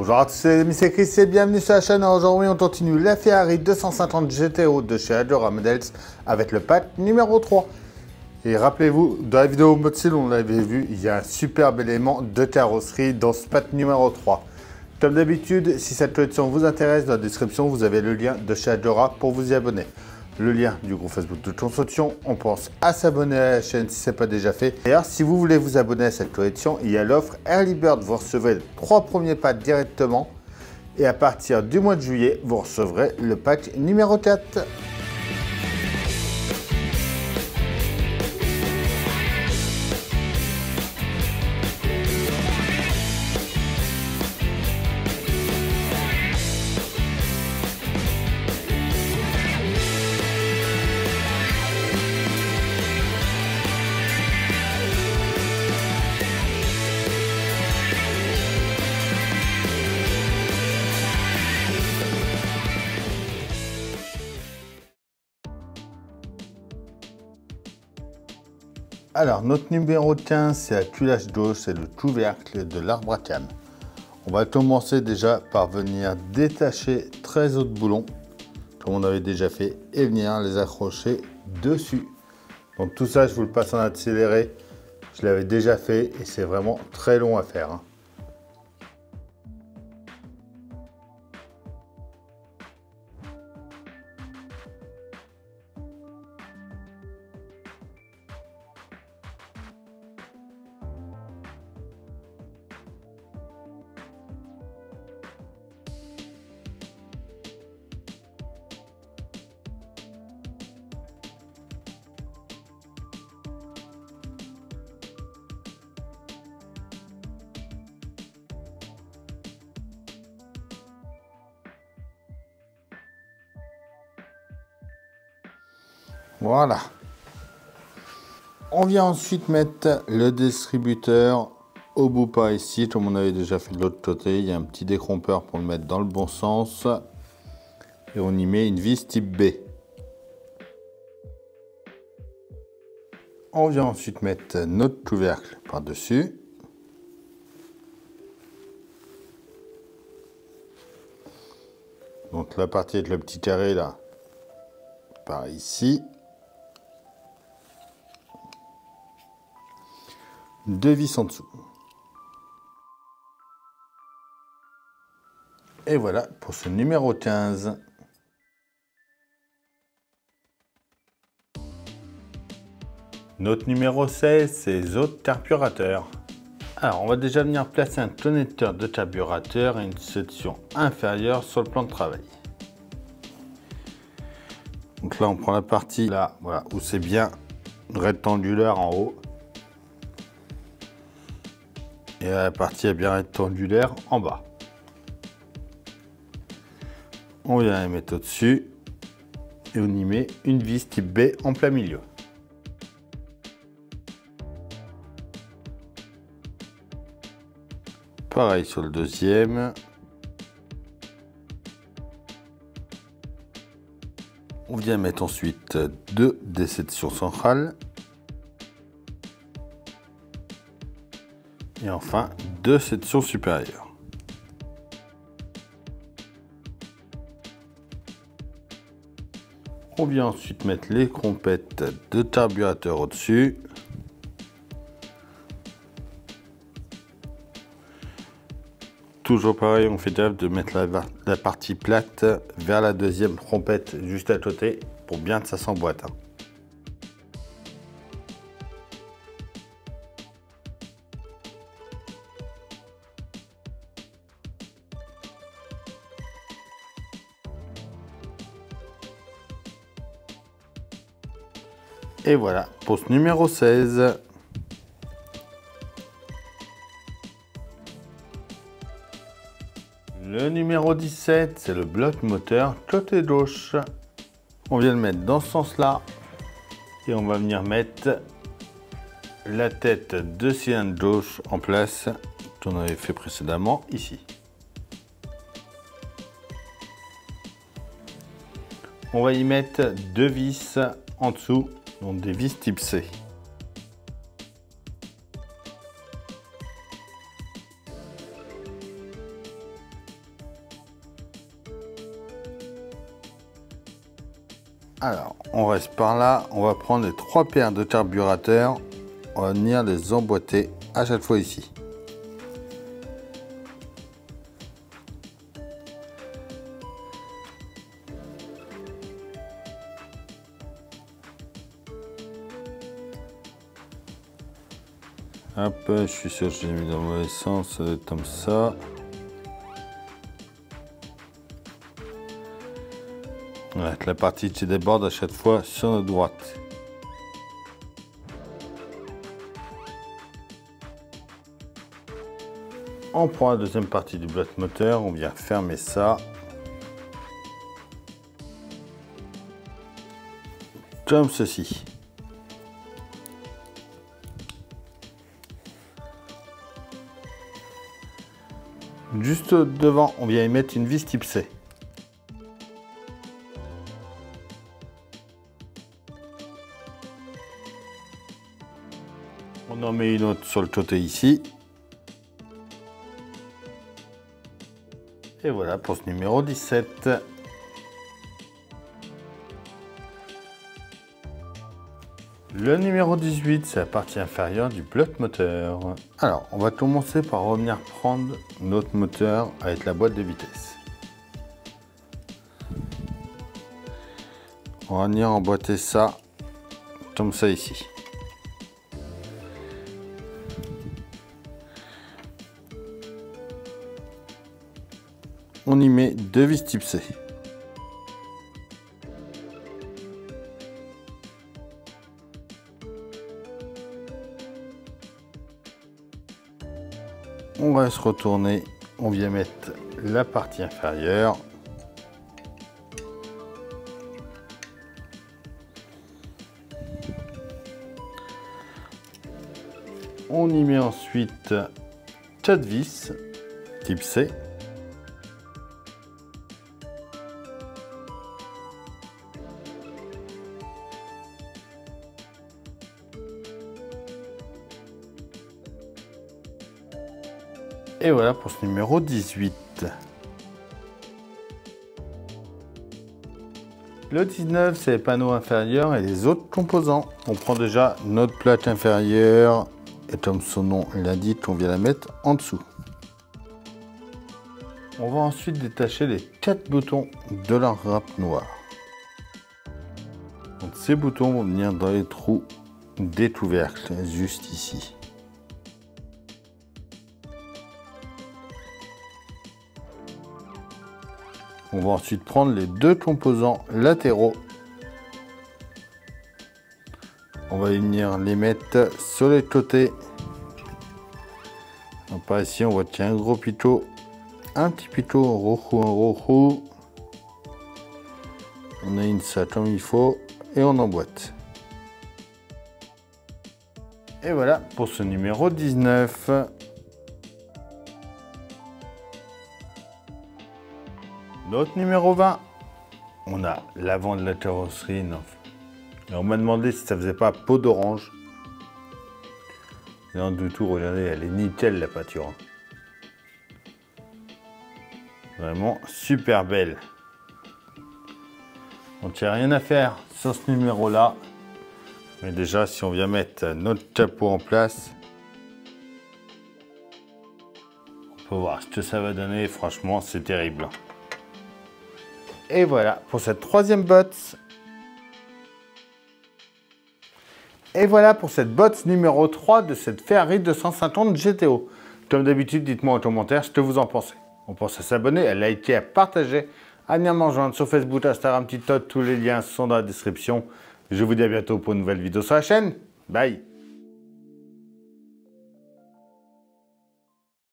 Bonjour à tous, c'est Chris et bienvenue sur la chaîne. Aujourd'hui, on continue la Ferrari 250 GTO de chez Adora Models avec le pack numéro 3. Et rappelez-vous, dans la vidéo mode style, on l'avait vu, il y a un superbe élément de carrosserie dans ce pack numéro 3. Comme d'habitude, si cette collection vous intéresse, dans la description, vous avez le lien de chez Adora pour vous y abonner. Le lien du groupe Facebook de construction, on pense à s'abonner à la chaîne si ce n'est pas déjà fait. D'ailleurs, si vous voulez vous abonner à cette collection, il y a l'offre Early Bird, vous recevrez les 3 premiers packs directement. Et à partir du mois de juillet, vous recevrez le pack numéro 4. Alors, notre numéro 15, c'est la culasse d'eau, c'est le couvercle de l'arbre à cam. On va commencer déjà par venir détacher 13 autres boulons, comme on avait déjà fait, et venir les accrocher dessus. Donc tout ça, je vous le passe en accéléré. Je l'avais déjà fait et c'est vraiment très long à faire, hein. Voilà. On vient ensuite mettre le distributeur au bout par ici, comme on avait déjà fait de l'autre côté. Il y a un petit décrompeur pour le mettre dans le bon sens. Et on y met une vis type B. On vient ensuite mettre notre couvercle par-dessus. Donc la partie avec le petit carré là, par ici. 2 vis en dessous. Et voilà pour ce numéro 15. Notre numéro 16, c'est les autres carburateurs. Alors, on va déjà venir placer un connecteur de carburateur et une section inférieure sur le plan de travail. Donc là, on prend la partie là, voilà, où c'est bien rectangulaire en haut. Et la partie bien rectangulaire en bas. On vient la mettre au-dessus et on y met une vis type B en plein milieu. Pareil sur le deuxième. On vient mettre ensuite 2 des sections centrales. Et enfin, 2 sections supérieures. On vient ensuite mettre les trompettes de carburateur au-dessus. Toujours pareil, on fait gaffe de mettre la partie plate vers la deuxième trompette juste à côté pour bien que ça s'emboîte, hein. Et voilà pour ce numéro 16. Le numéro 17, c'est le bloc moteur côté gauche. On vient le mettre dans ce sens-là. Et on va venir mettre la tête de cylindre gauche en place qu'on avait fait précédemment ici. On va y mettre 2 vis en dessous, donc des vis type C. Alors, on reste par là. On va prendre les 3 paires de carburateurs. On va venir les emboîter à chaque fois ici. Hop, je suis sûr que je l'ai mis dans le mauvais sens, ça doit être comme ça. On va mettre la partie qui déborde à chaque fois sur notre droite. On prend la deuxième partie du bloc moteur, on vient fermer ça. Comme ceci. Juste devant, on vient y mettre une vis type C. On en met une autre sur le côté ici. Et voilà pour ce numéro 17. Le numéro 18, c'est la partie inférieure du bloc moteur. Alors, on va commencer par revenir prendre notre moteur avec la boîte de vitesse. On va venir emboîter ça comme ça ici. On y met 2 vis type C. On va se retourner, on vient mettre la partie inférieure. On y met ensuite 4 vis type C. Et voilà pour ce numéro 18. Le 19, c'est les panneaux inférieurs et les autres composants. On prend déjà notre plaque inférieure et comme son nom l'indique, on vient la mettre en dessous. On va ensuite détacher les 4 boutons de la râpe noire. Donc ces boutons vont venir dans les trous des couvercles, juste ici. On va ensuite prendre les 2 composants latéraux. On va venir les mettre sur les côtés. Donc par ici, on voit qu'il y a un gros pitot, un petit pitot, un rojo. On aligne ça comme il faut et on emboîte. Et voilà pour ce numéro 19. Notre numéro 20, on a l'avant de la carrosserie. Et on m'a demandé si ça faisait pas peau d'orange. Non du tout, regardez, elle est nickel la peinture. Vraiment super belle. Donc il n'y a rien à faire sur ce numéro là. Mais déjà si on vient mettre notre capot en place, on peut voir ce que ça va donner. Franchement c'est terrible. Et voilà pour cette troisième botte. Et voilà pour cette botte numéro 3 de cette Ferrari 250 GTO. Comme d'habitude, dites-moi en commentaire ce que vous en pensez. On pense à s'abonner, à liker, à partager, à venir me rejoindre sur Facebook, Instagram, TikTok. Tous les liens sont dans la description. Je vous dis à bientôt pour une nouvelle vidéo sur la chaîne. Bye!